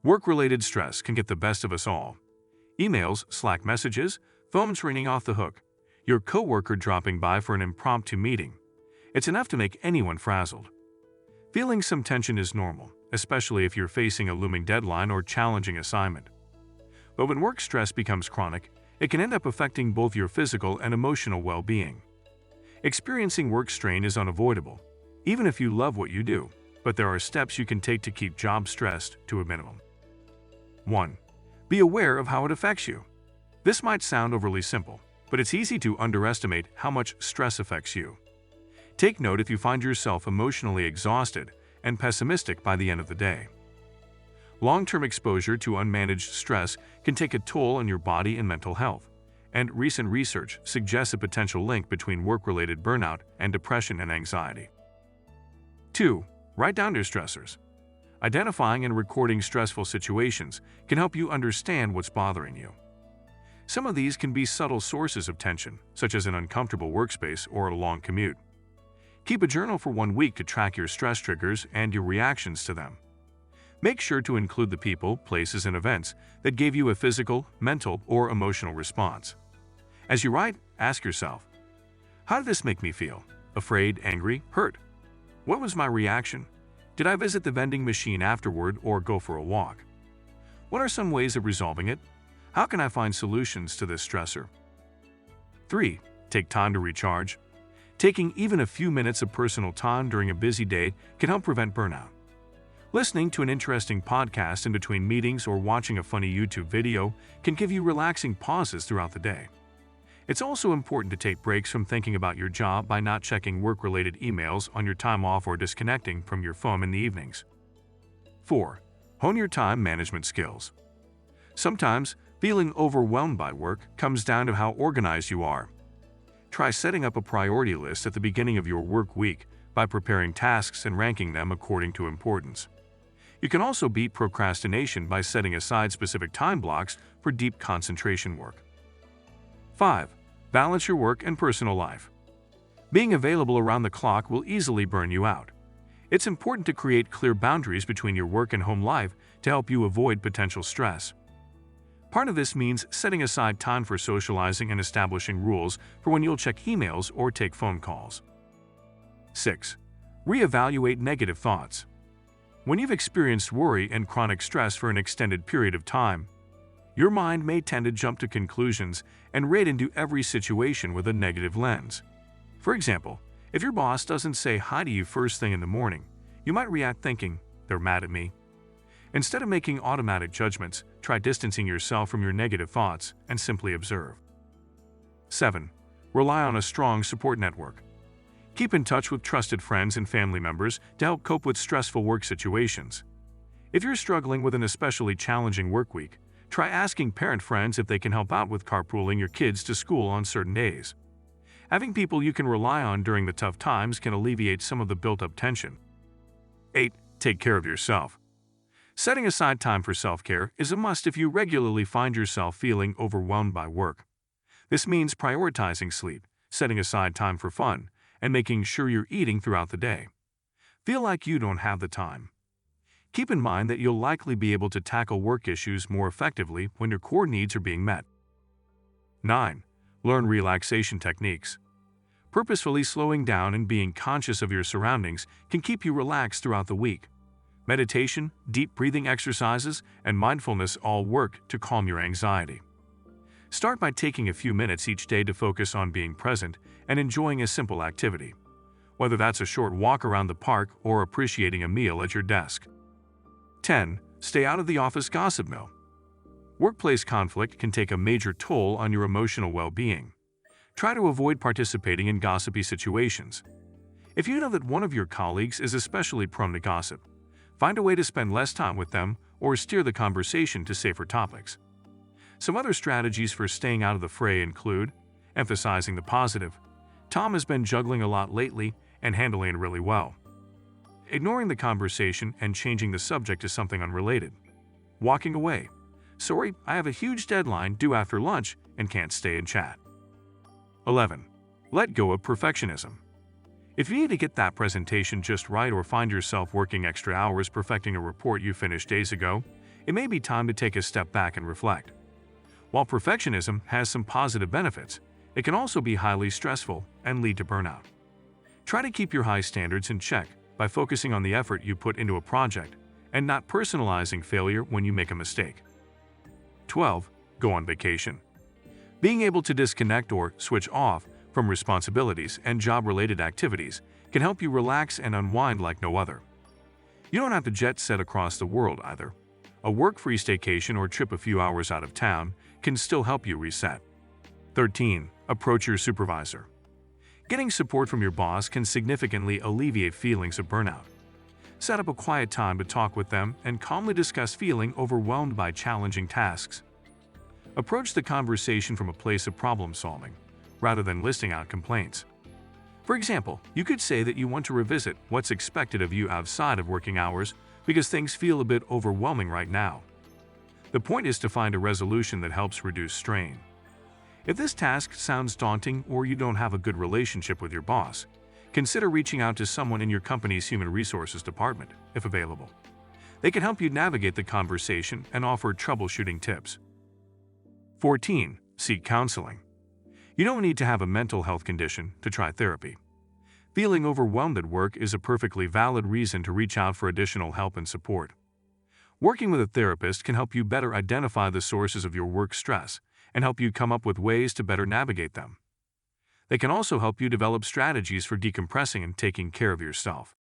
Work-related stress can get the best of us all. Emails, Slack messages, phones ringing off the hook, your coworker dropping by for an impromptu meeting. It's enough to make anyone frazzled. Feeling some tension is normal, especially if you're facing a looming deadline or challenging assignment. But when work stress becomes chronic, it can end up affecting both your physical and emotional well-being. Experiencing work strain is unavoidable, even if you love what you do, but there are steps you can take to keep job stress to a minimum. 1. Be aware of how it affects you. This might sound overly simple, but it's easy to underestimate how much stress affects you. Take note if you find yourself emotionally exhausted and pessimistic by the end of the day. Long-term exposure to unmanaged stress can take a toll on your body and mental health, and recent research suggests a potential link between work-related burnout and depression and anxiety. 2. Write down your stressors. Identifying and recording stressful situations can help you understand what's bothering you. Some of these can be subtle sources of tension, such as an uncomfortable workspace or a long commute. Keep a journal for 1 week to track your stress triggers and your reactions to them. Make sure to include the people, places, and events that gave you a physical, mental, or emotional response. As you write, ask yourself, how did this make me feel? Afraid, angry, hurt? What was my reaction? Did I visit the vending machine afterward or go for a walk? What are some ways of resolving it? How can I find solutions to this stressor? 3. Take time to recharge. Taking even a few minutes of personal time during a busy day can help prevent burnout. Listening to an interesting podcast in between meetings or watching a funny YouTube video can give you relaxing pauses throughout the day. It's also important to take breaks from thinking about your job by not checking work-related emails on your time off or disconnecting from your phone in the evenings. 4. Hone your time management skills. Sometimes, feeling overwhelmed by work comes down to how organized you are. Try setting up a priority list at the beginning of your work week by preparing tasks and ranking them according to importance. You can also beat procrastination by setting aside specific time blocks for deep concentration work. 5. Balance your work and personal life. Being available around the clock will easily burn you out. It's important to create clear boundaries between your work and home life to help you avoid potential stress. Part of this means setting aside time for socializing and establishing rules for when you'll check emails or take phone calls. 6. Reevaluate negative thoughts. When you've experienced worry and chronic stress for an extended period of time, your mind may tend to jump to conclusions and read into every situation with a negative lens. For example, if your boss doesn't say hi to you first thing in the morning, you might react thinking, "They're mad at me." Instead of making automatic judgments, try distancing yourself from your negative thoughts and simply observe. 7. Rely on a strong support network. Keep in touch with trusted friends and family members to help cope with stressful work situations. If you're struggling with an especially challenging work week, try asking parent friends if they can help out with carpooling your kids to school on certain days. Having people you can rely on during the tough times can alleviate some of the built-up tension. 8. Take care of yourself. Setting aside time for self-care is a must if you regularly find yourself feeling overwhelmed by work. This means prioritizing sleep, setting aside time for fun, and making sure you're eating throughout the day. Feel like you don't have the time. Keep in mind that you'll likely be able to tackle work issues more effectively when your core needs are being met. 9. Learn relaxation techniques. Purposefully slowing down and being conscious of your surroundings can keep you relaxed throughout the week. Meditation, deep breathing exercises, and mindfulness all work to calm your anxiety. Start by taking a few minutes each day to focus on being present and enjoying a simple activity, whether that's a short walk around the park or appreciating a meal at your desk. 10. Stay out of the office gossip mill. Workplace conflict can take a major toll on your emotional well-being. Try to avoid participating in gossipy situations. If you know that one of your colleagues is especially prone to gossip, find a way to spend less time with them or steer the conversation to safer topics. Some other strategies for staying out of the fray include emphasizing the positive. Tom has been juggling a lot lately and handling it really well. Ignoring the conversation and changing the subject to something unrelated. Walking away. Sorry, I have a huge deadline due after lunch and can't stay and chat. 11. Let go of perfectionism. If you need to get that presentation just right or find yourself working extra hours perfecting a report you finished days ago, it may be time to take a step back and reflect. While perfectionism has some positive benefits, it can also be highly stressful and lead to burnout. Try to keep your high standards in check by focusing on the effort you put into a project and not personalizing failure when you make a mistake. 12. Go on vacation. Being able to disconnect or switch off from responsibilities and job-related activities can help you relax and unwind like no other. You don't have to jet set across the world either. A work-free staycation or trip a few hours out of town can still help you reset. 13. Approach your supervisor. Getting support from your boss can significantly alleviate feelings of burnout. Set up a quiet time to talk with them and calmly discuss feeling overwhelmed by challenging tasks. Approach the conversation from a place of problem-solving, rather than listing out complaints. For example, you could say that you want to revisit what's expected of you outside of working hours because things feel a bit overwhelming right now. The point is to find a resolution that helps reduce strain. If this task sounds daunting or you don't have a good relationship with your boss, consider reaching out to someone in your company's human resources department, if available. They can help you navigate the conversation and offer troubleshooting tips. 14. Seek counseling. You don't need to have a mental health condition to try therapy. Feeling overwhelmed at work is a perfectly valid reason to reach out for additional help and support. Working with a therapist can help you better identify the sources of your work stress and help you come up with ways to better navigate them. They can also help you develop strategies for decompressing and taking care of yourself.